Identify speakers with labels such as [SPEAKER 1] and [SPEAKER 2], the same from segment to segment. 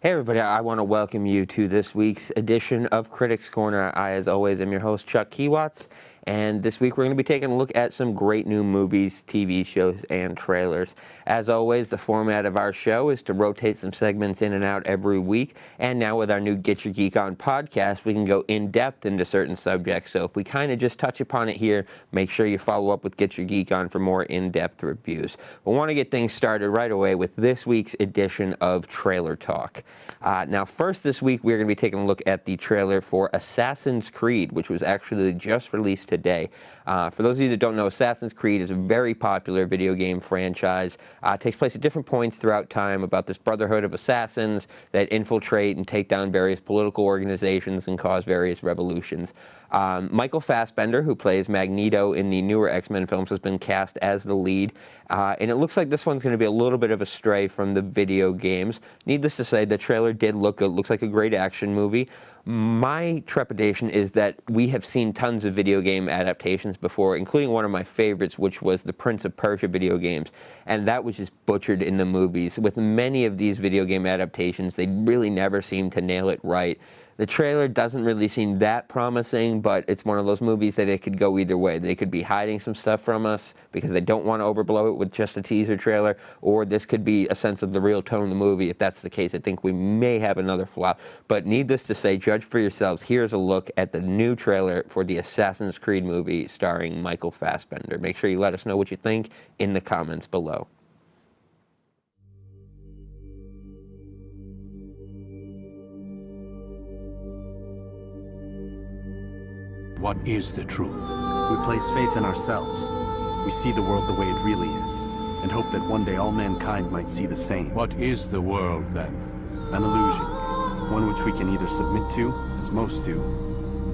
[SPEAKER 1] Hey everybody, I want to welcome you to this week's edition of Critics Corner. I, as always, am your host, Chuck KIWACZ, and this week we're going to be taking a look at some great new movies, TV shows, and trailers. As always, the format of our show is to rotate some segments in and out every week, and now with our new Get Your Geek On podcast, we can go in-depth into certain subjects. So if we kind of just touch upon it here, make sure you follow up with Get Your Geek On for more in-depth reviews. We want to get things started right away with this week's edition of Trailer Talk. Now, first this week, we're going to be taking a look at the trailer for Assassin's Creed, which was actually just released today. For those of you that don't know, Assassin's Creed is a very popular video game franchise. It takes place at different points throughout time about this brotherhood of assassins that infiltrate and take down various political organizations and cause various revolutions. Michael Fassbender, who plays Magneto in the newer X-Men films, has been cast as the lead. And it looks like this one's going to be a little bit of a stray from the video games. Needless to say, the trailer did look good. Looks like a great action movie. My trepidation is that we have seen tons of video game adaptations before, including one of my favorites, which was the Prince of Persia video games. And that was just butchered in the movies. With many of these video game adaptations, they really never seem to nail it right. The trailer doesn't really seem that promising, but it's one of those movies that it could go either way. They could be hiding some stuff from us because they don't want to overblow it with just a teaser trailer, or this could be a sense of the real tone of the movie. If that's the case, I think we may have another flop. But needless to say, judge for yourselves. Here's a look at the new trailer for the Assassin's Creed movie starring Michael Fassbender. Make sure you let us know what you think in the comments below.
[SPEAKER 2] What is the truth?
[SPEAKER 3] We place faith in ourselves. We see the world the way it really is, and hope that one day all mankind might see the same.
[SPEAKER 2] What is the world, then?
[SPEAKER 3] An illusion, one which we can either submit to, as most do,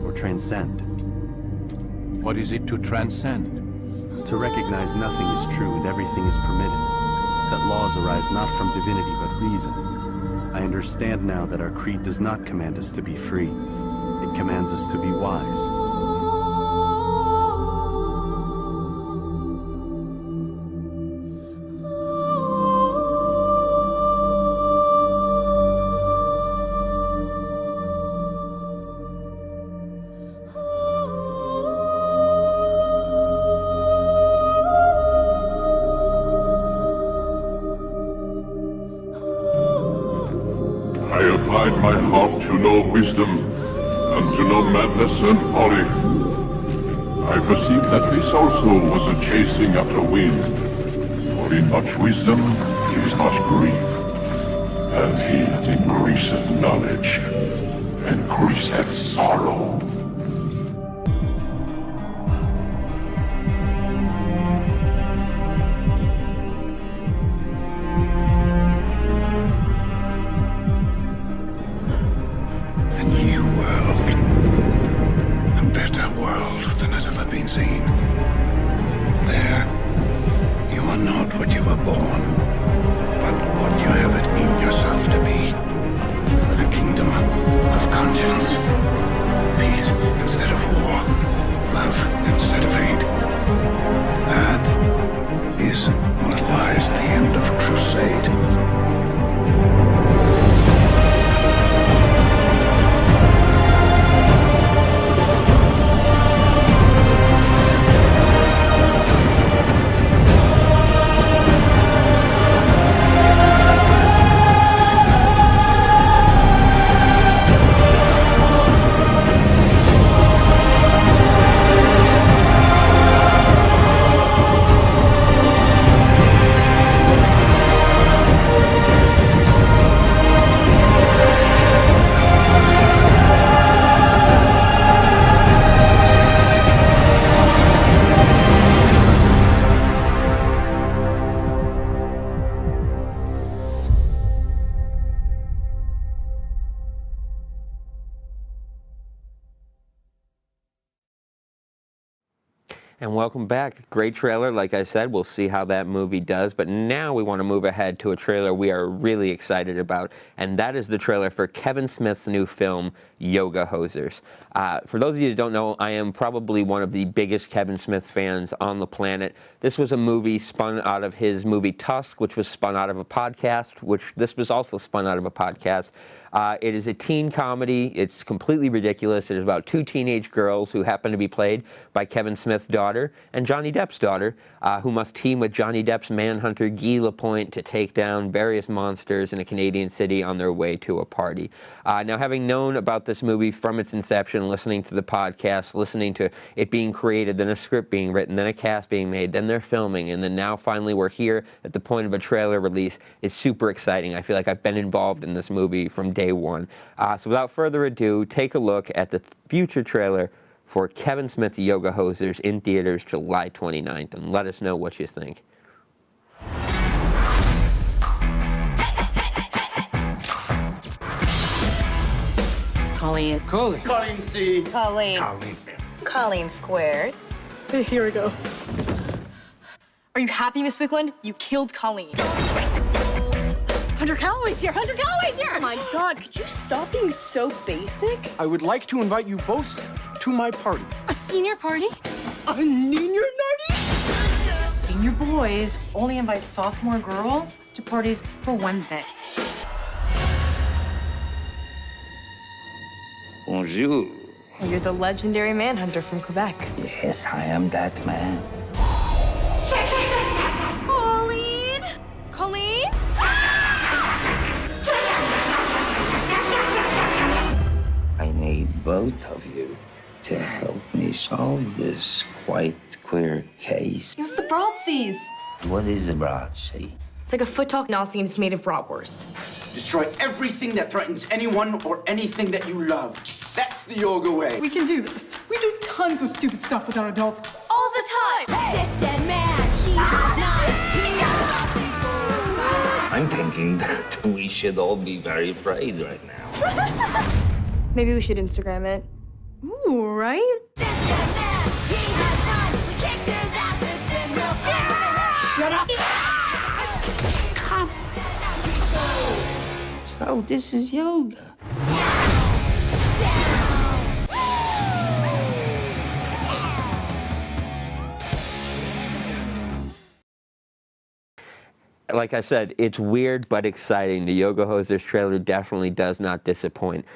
[SPEAKER 3] or transcend.
[SPEAKER 2] What is it to transcend?
[SPEAKER 3] To recognize nothing is true and everything is permitted, that laws arise not from divinity but reason. I understand now that our creed does not command us to be free. It commands us to be wise.
[SPEAKER 4] I applied my heart to know wisdom, and to know madness and folly. I perceived that this also was a chasing after wind. For in much wisdom is much grief, and he that increaseth knowledge increaseth sorrow.
[SPEAKER 5] Seen. There, you are not what you were born, but what you have it in yourself to be. A kingdom of conscience. Peace instead of war. Love instead of hate. That is what lies at the end of crusade.
[SPEAKER 1] And welcome back. Great trailer, like I said. We'll see how that movie does. But now we want to move ahead to a trailer we are really excited about, and that is the trailer for Kevin Smith's new film, Yoga Hosers. For those of you that don't know, I am probably one of the biggest Kevin Smith fans on the planet. This was a movie spun out of his movie Tusk, which was spun out of a podcast, which this was also spun out of a podcast. It is a teen comedy. It's completely ridiculous. It is about two teenage girls who happen to be played by Kevin Smith's daughter and Johnny Depp's daughter, who must team with Johnny Depp's manhunter Guy Lapointe to take down various monsters in a Canadian city on their way to a party. Now, having known about this movie from its inception, listening to the podcast, listening to it being created, then a script being written, then a cast being made, then they're filming, and then now finally we're here at the point of a trailer release, it's super exciting. I feel like I've been involved in this movie from day one. So without further ado, take a look at the future trailer for Kevin Smith's Yoga Hosers in theaters July 29th, and let us know what you think.
[SPEAKER 6] Colleen.
[SPEAKER 7] Colleen C.
[SPEAKER 6] Colleen. Colleen squared.
[SPEAKER 8] Here we go. Are you happy, Miss Wickland? You killed Colleen. 100 calories here! 100 calories here! Oh my God, could you stop being so basic?
[SPEAKER 7] I would like to invite you both to my party.
[SPEAKER 8] A senior party?
[SPEAKER 7] A senior party?
[SPEAKER 6] Senior boys only invite sophomore girls to parties for one thing.
[SPEAKER 9] Bonjour.
[SPEAKER 8] You're the legendary manhunter from Quebec.
[SPEAKER 9] Yes, I am that man.
[SPEAKER 8] Colleen! Colleen?
[SPEAKER 9] I need both of you to help me solve this quite queer case.
[SPEAKER 8] It was the Broadseas.
[SPEAKER 9] What is a Broadsea?
[SPEAKER 8] It's like a foot-tall Nazi and it's made of bratwurst.
[SPEAKER 7] Destroy everything that threatens anyone or anything that you love. That's the yoga way.
[SPEAKER 8] We can do this. We do tons of stupid stuff with our adults all the time.
[SPEAKER 10] This dead man, he has not. He has for his mind.
[SPEAKER 9] I'm thinking that we should all be very afraid right now.
[SPEAKER 8] Maybe we should Instagram it. Ooh, right?
[SPEAKER 10] This dead man, he has not. We kicked his ass, it's been real fun.
[SPEAKER 8] Shut up!
[SPEAKER 9] So this is yoga.
[SPEAKER 1] Like I said, it's weird but exciting. The Yoga Hosers trailer definitely does not disappoint.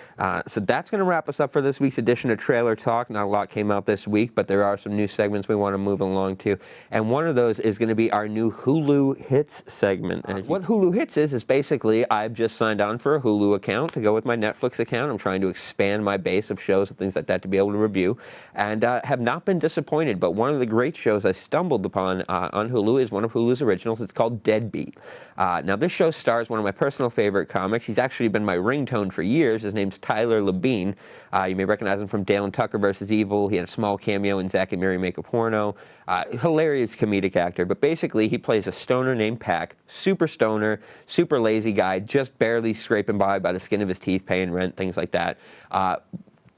[SPEAKER 1] So that's going to wrap us up for this week's edition of Trailer Talk. Not a lot came out this week, but there are some new segments we want to move along to. And one of those is going to be our new Hulu Hits segment. And what Hulu Hits is basically I've just signed on for a Hulu account to go with my Netflix account. I'm trying to expand my base of shows and things like that to be able to review. And have not been disappointed. But one of the great shows I stumbled upon on Hulu is one of Hulu's originals. It's called Deadbeat. Now, this show stars one of my personal favorite comics. He's actually been my ringtone for years. His name's Tyler Labine. You may recognize him from Dale and Tucker vs. Evil. He had a small cameo in Zack and Miri Make a Porno. Hilarious comedic actor. But basically, he plays a stoner named Pac. Super stoner, super lazy guy, just barely scraping by the skin of his teeth, paying rent, things like that.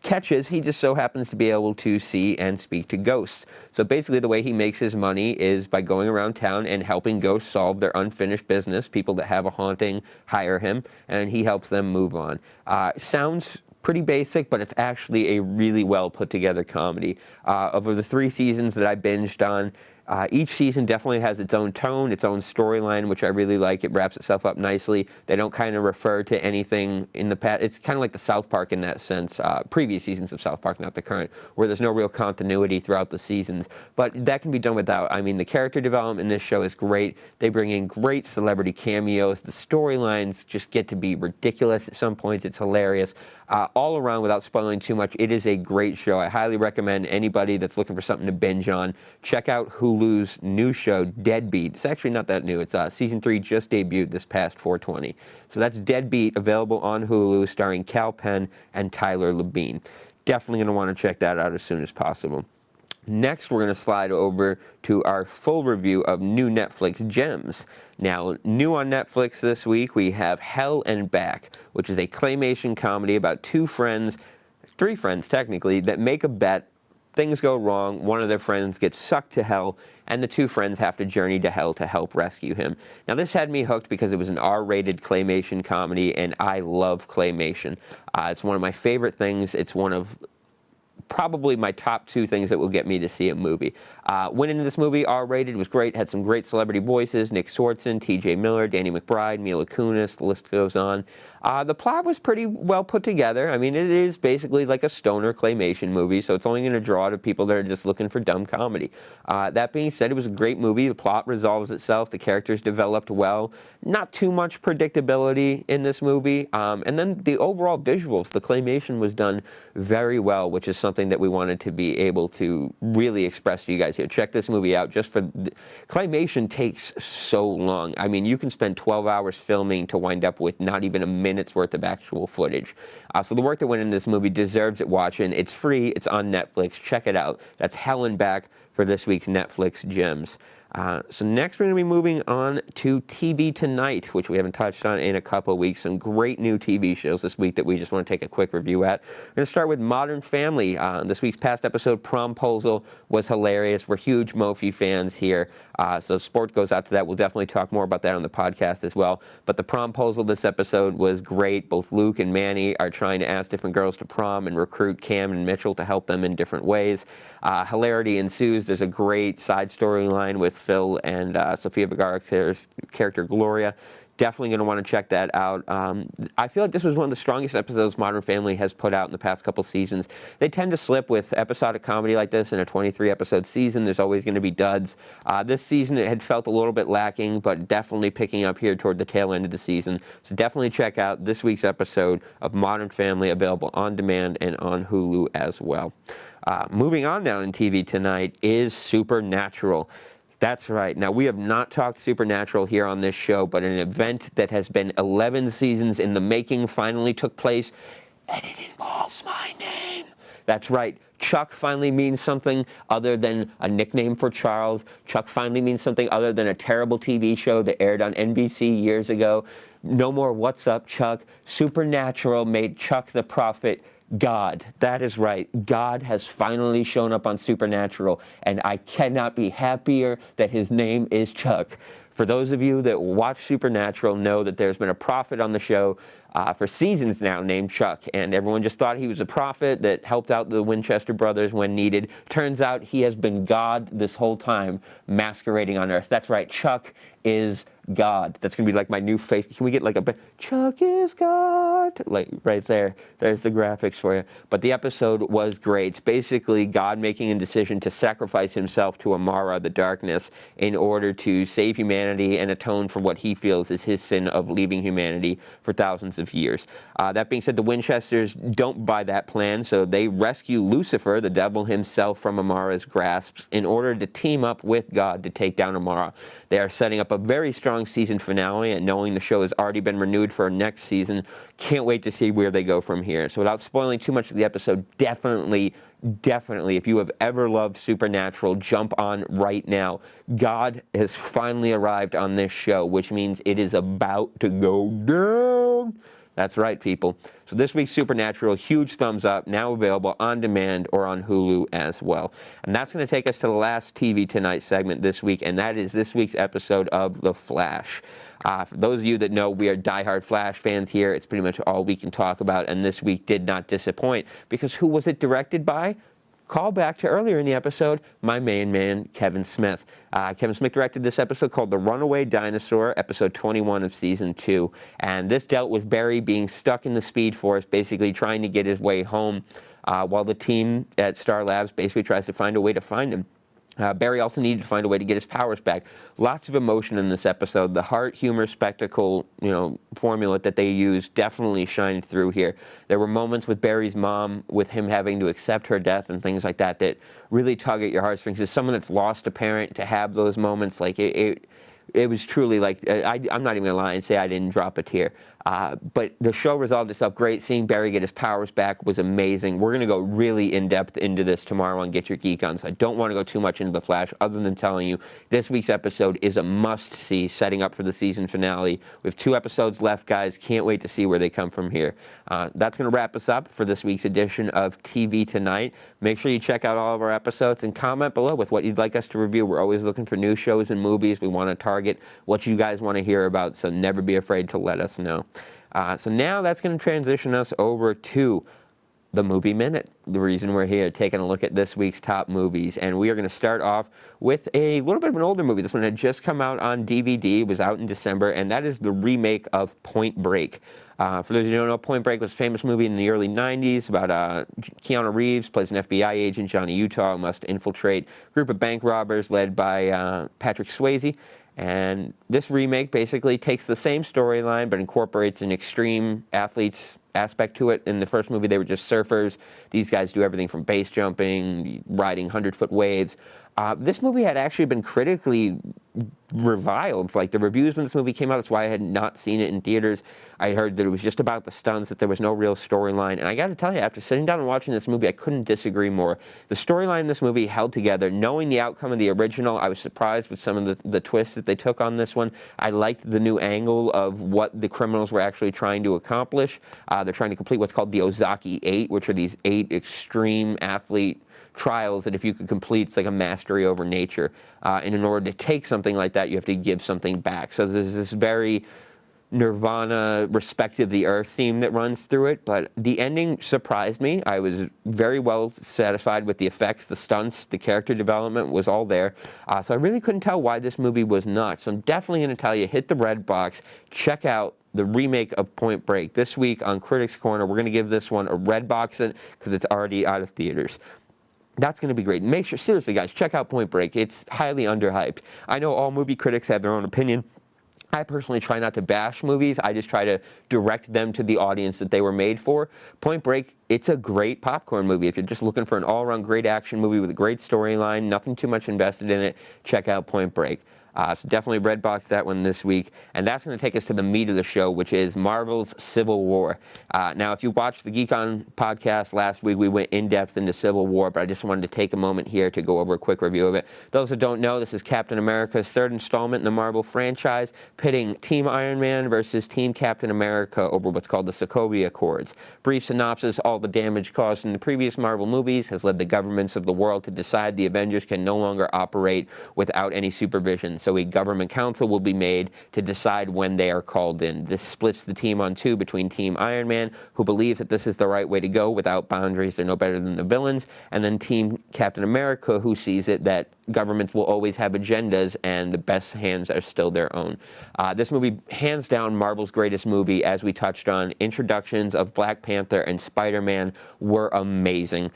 [SPEAKER 1] Catches, he just so happens to be able to see and speak to ghosts. So basically the way he makes his money is by going around town and helping ghosts solve their unfinished business. People that have a haunting hire him, and he helps them move on. Sounds pretty basic, but it's actually a really well put together comedy. Over the 3 seasons that I binged on, each season definitely has its own tone, its own storyline, which I really like. It wraps itself up nicely. They don't kind of refer to anything in the past. It's kind of like the South Park in that sense, previous seasons of South Park, not the current, where there's no real continuity throughout the seasons. But that can be done without. I mean, the character development in this show is great. They bring in great celebrity cameos. The storylines just get to be ridiculous at some points. It's hilarious. All around, without spoiling too much, it is a great show. I highly recommend anybody that's looking for something to binge on, check out Hulu's new show, Deadbeat. It's actually not that new. It's season 3 just debuted this past 4/20. So that's Deadbeat, available on Hulu, starring Cal Penn and Tyler Labine. Definitely going to want to check that out as soon as possible. Next, we're going to slide over to our full review of new Netflix gems. Now, new on Netflix this week, we have Hell and Back, which is a claymation comedy about 3 friends technically, that make a bet things go wrong, one of their friends gets sucked to hell, and the two friends have to journey to hell to help rescue him. Now, this had me hooked because it was an R-rated claymation comedy, and I love claymation. It's one of my favorite things. It's one of probably my top 2 things that will get me to see a movie. Went into this movie R-rated, was great, had some great celebrity voices, Nick Swardson, T.J. Miller, Danny McBride, Mila Kunis, the list goes on. The plot was pretty well put together. I mean, it is basically like a stoner claymation movie, so it's only going to draw to people that are just looking for dumb comedy. That being said, it was a great movie. The plot resolves itself. The characters developed well. Not too much predictability in this movie. And then the overall visuals, the claymation was done very well, which is something that we wanted to be able to really express to you guys here. Check this movie out. Just for claymation takes so long. I mean, you can spend 12 hours filming to wind up with not even a minute's worth of actual footage. So the work that went into this movie deserves it watching. It's free. It's on Netflix. Check it out. That's Hell and Back for this week's Netflix Gems. So next we're going to be moving on to TV Tonight, which we haven't touched on in a couple of weeks. Some great new TV shows this week that we just want to take a quick review at. We're going to start with Modern Family. This week's past episode, Promposal, was hilarious. We're huge Mophie fans here, so support goes out to that. We'll definitely talk more about that on the podcast as well. But the Promposal this episode was great. Both Luke and Manny are trying to ask different girls to prom and recruit Cam and Mitchell to help them in different ways. Hilarity ensues. There's a great side storyline with Phil and Sofia Vergara's character Gloria. Definitely going to want to check that out. I feel like this was one of the strongest episodes Modern Family has put out in the past couple seasons. They tend to slip with episodic comedy like this in a 23-episode season. There's always going to be duds. This season it had felt a little bit lacking, but definitely picking up here toward the tail end of the season. So definitely check out this week's episode of Modern Family, available on demand and on Hulu as well. Moving on now in TV Tonight is Supernatural. That's right. Now, we have not talked Supernatural here on this show, but an event that has been 11 seasons in the making finally took place, and it involves my name. That's right. Chuck finally means something other than a nickname for Charles. Chuck finally means something other than a terrible TV show that aired on NBC years ago. No more What's Up, Chuck. Supernatural made Chuck the Prophet God. That is right. God has finally shown up on Supernatural, and I cannot be happier that his name is Chuck. For those of you that watch Supernatural know that there's been a prophet on the show for seasons now named Chuck, and everyone just thought he was a prophet that helped out the Winchester brothers when needed. Turns out he has been God this whole time, masquerading on Earth. That's right. Chuck is God. That's going to be like my new face. Can we get like a Chuck is God? Like right there. There's the graphics for you. But the episode was great. It's basically God making a decision to sacrifice himself to Amara, the darkness, in order to save humanity and atone for what he feels is his sin of leaving humanity for thousands of years. That being said, the Winchesters don't buy that plan, so they rescue Lucifer, the devil himself, from Amara's grasp in order to team up with God to take down Amara. They are setting up a very strong season finale, and knowing the show has already been renewed for next season, can't wait to see where they go from here. So without spoiling too much of the episode, definitely, if you have ever loved Supernatural, jump on right now. God has finally arrived on this show, which means it is about to go down. That's right, people. So this week's Supernatural, huge thumbs up, now available on demand or on Hulu as well. And that's going to take us to the last TV Tonight segment this week, and that is this week's episode of The Flash. For those of you that know, we are diehard Flash fans here. It's pretty much all we can talk about, and this week did not disappoint, because who was it directed by? Call back to earlier in the episode, my main man, Kevin Smith. Kevin Smith directed this episode called The Runaway Dinosaur, episode 21 of season 2. And this dealt with Barry being stuck in the Speed Force, basically trying to get his way home, while the team at Star Labs basically tries to find a way to find him. Barry also needed to find a way to get his powers back. Lots of emotion in this episode. The heart, humor, spectacle, formula that they used definitely shined through here. There were moments with Barry's mom, with him having to accept her death and things like that, that really tug at your heartstrings. As someone that's lost a parent, to have those moments, like it was truly like, I'm not even going to lie and say I didn't drop a tear. But the show resolved itself great. Seeing Barry get his powers back was amazing. We're going to go really in-depth into this tomorrow on Get Your Geek On, so I don't want to go too much into The Flash other than telling you this week's episode is a must-see, setting up for the season finale. We have 2 episodes left, guys. Can't wait to see where they come from here. That's going to wrap us up for this week's edition of TV Tonight. Make sure you check out all of our episodes and comment below with what you'd like us to review. We're always looking for new shows and movies. We want to target what you guys want to hear about, so never be afraid to let us know. So now that's going to transition us over to the Movie Minute, the reason we're here, taking a look at this week's top movies. And we are going to start off with a little bit of an older movie. This one had just come out on DVD, was out in December, and that is the remake of Point Break. For those who don't know, Point Break was a famous movie in the early 90s about Keanu Reeves, plays an FBI agent, Johnny Utah, who must infiltrate a group of bank robbers led by Patrick Swayze. And this remake basically takes the same storyline but incorporates an extreme athletes aspect to it. In the first movie, they were just surfers. These guys do everything from base jumping, riding 100-foot waves. This movie had actually been critically reviled. Like, the reviews when this movie came out, that's why I had not seen it in theaters. I heard that it was just about the stunts, that there was no real storyline. And I got to tell you, after sitting down and watching this movie, I couldn't disagree more. The storyline in this movie held together. Knowing the outcome of the original, I was surprised with some of the twists that they took on this one. I liked the new angle of what the criminals were actually trying to accomplish. They're trying to complete what's called the Ozaki 8, which are these 8 extreme athlete trials that if you could complete, it's like a mastery over nature. And in order to take something like that, you have to give something back. So there's this very Nirvana, respect of the earth theme that runs through it, but the ending surprised me. I was very well satisfied with the effects, the stunts, the character development was all there. So I really couldn't tell why this movie was not. So I'm definitely going to tell you, hit the red box, check out the remake of Point Break. This week on Critics Corner, we're going to give this one a red box because it's already out of theaters. That's going to be great. Make sure, seriously guys, check out Point Break. It's highly underhyped. I know all movie critics have their own opinion. I personally try not to bash movies. I just try to direct them to the audience that they were made for. Point Break, it's a great popcorn movie. If you're just looking for an all-around great action movie with a great storyline, nothing too much invested in it, check out Point Break. So definitely red box that one this week. And that's going to take us to the meat of the show, which is Marvel's Civil War. Now, if you watched the Geek On podcast last week, we went in-depth into Civil War, but I just wanted to take a moment here to go over a quick review of it. Those who don't know, this is Captain America's 3rd installment in the Marvel franchise, pitting Team Iron Man versus Team Captain America over what's called the Sokovia Accords. Brief synopsis: all the damage caused in the previous Marvel movies has led the governments of the world to decide the Avengers can no longer operate without any supervision. So a government council will be made to decide when they are called in. This splits the team on 2 between Team Iron Man, who believes that this is the right way to go without boundaries, they're no better than the villains, and then Team Captain America, who sees it that governments will always have agendas and the best hands are still their own. This movie, hands down, Marvel's greatest movie, as we touched on. Introductions of Black Panther and Spider-Man were amazing.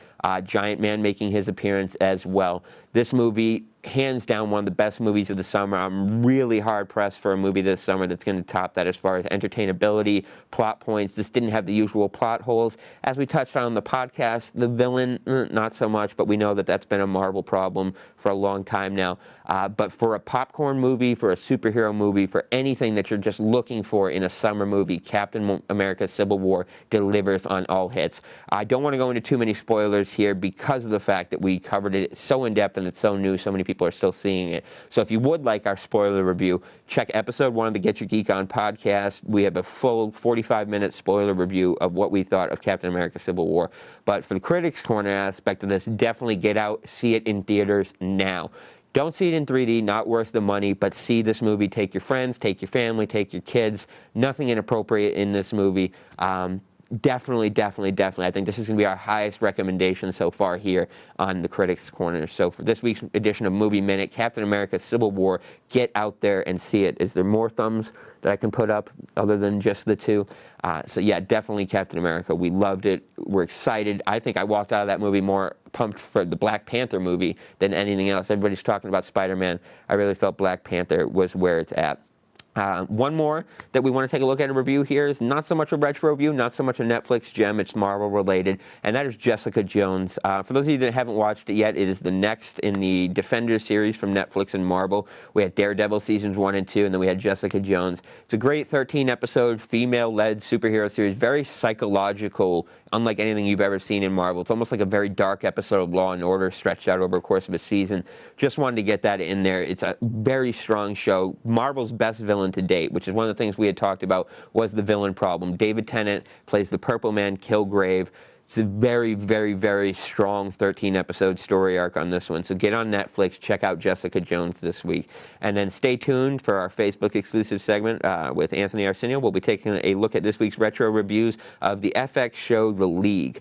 [SPEAKER 1] Giant Man making his appearance as well. This movie, hands down, one of the best movies of the summer. I'm really hard-pressed for a movie this summer that's going to top that as far as entertainability, plot points. This didn't have the usual plot holes. As we touched on the podcast, the villain, not so much, but we know that that's been a Marvel problem for a long time now. But for a popcorn movie, for a superhero movie, for anything that you're just looking for in a summer movie, Captain America Civil War delivers on all hits. I don't want to go into too many spoilers here because of the fact that we covered it so in-depth and it's so new, so many people are still seeing it. So if you would like our spoiler review, check episode 1 of the Get Your Geek On podcast. We have a full 45-minute spoiler review of what we thought of Captain America Civil War. But for the Critics Corner aspect of this, definitely get out, see it in theaters now. Don't see it in 3D, not worth the money, but see this movie. Take your friends, take your family, take your kids. Nothing inappropriate in this movie. Definitely. I think this is going to be our highest recommendation so far here on the Critics Corner. So for this week's edition of Movie Minute, Captain America Civil War, get out there and see it. Is there more thumbs that I can put up other than just the 2? So yeah, definitely Captain America. We loved it. We're excited. I think I walked out of that movie more pumped for the Black Panther movie than anything else. Everybody's talking about Spider-Man. I really felt Black Panther was where it's at. One more that we want to take a look at and review here is not so much a retro review, not so much a Netflix gem, it's Marvel related, and that is Jessica Jones. For those of you that haven't watched it yet, it is the next in the Defenders series from Netflix and Marvel. We had Daredevil seasons 1 and 2, and then we had Jessica Jones. It's a great 13-episode, female-led superhero series, very psychological, unlike anything you've ever seen in Marvel. It's almost like a very dark episode of Law & Order stretched out over the course of a season. Just wanted to get that in there. It's a very strong show. Marvel's best villain to date, which is one of the things we had talked about, was the villain problem. David Tennant plays the Purple Man, Kilgrave. It's a very, very, very strong 13-episode story arc on this one. So get on Netflix, check out Jessica Jones this week. And then stay tuned for our Facebook exclusive segment with Anthony Arsenio. We'll be taking a look at this week's retro reviews of the FX show The League.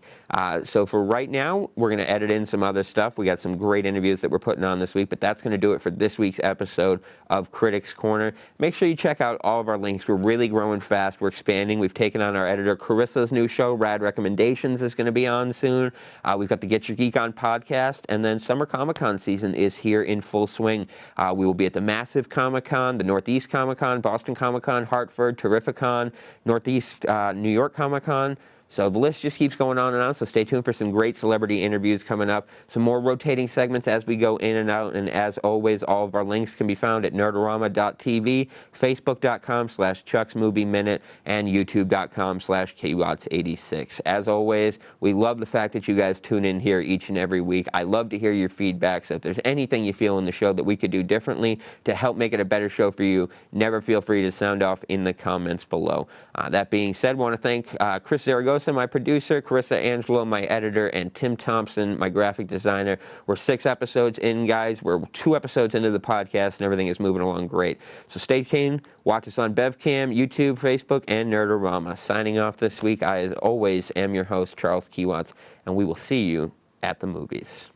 [SPEAKER 1] So for right now, we're going to edit in some other stuff. We got some great interviews that we're putting on this week, but that's going to do it for this week's episode of Critics Corner. Make sure you check out all of our links. We're really growing fast. We're expanding. We've taken on our editor Carissa's new show, Rad Recommendations, is going to be on soon. We've got the Get Your Geek On podcast, and then Summer Comic-Con season is here in full swing. We will be at the Massive Comic-Con, the Northeast Comic-Con, Boston Comic-Con, Hartford, Terrificon, Northeast New York Comic-Con. So the list just keeps going on and on, so stay tuned for some great celebrity interviews coming up, some more rotating segments as we go in and out, and as always, all of our links can be found at nerdorama.tv, facebook.com/ChucksMovieMinute, and youtube.com/KIWACZ86. As always, we love the fact that you guys tune in here each and every week. I love to hear your feedback, so if there's anything you feel in the show that we could do differently to help make it a better show for you, never feel free to sound off in the comments below. That being said, I want to thank Chris Zaragoza, my producer, Carissa Angelo, my editor, and Tim Thompson, my graphic designer. We're 6 episodes in, guys. We're 2 episodes into the podcast, and everything is moving along great. So stay tuned. Watch us on BevCam, YouTube, Facebook, and Nerdorama. Signing off this week, I, as always, am your host, Charles KIWACZ, and we will see you at the movies.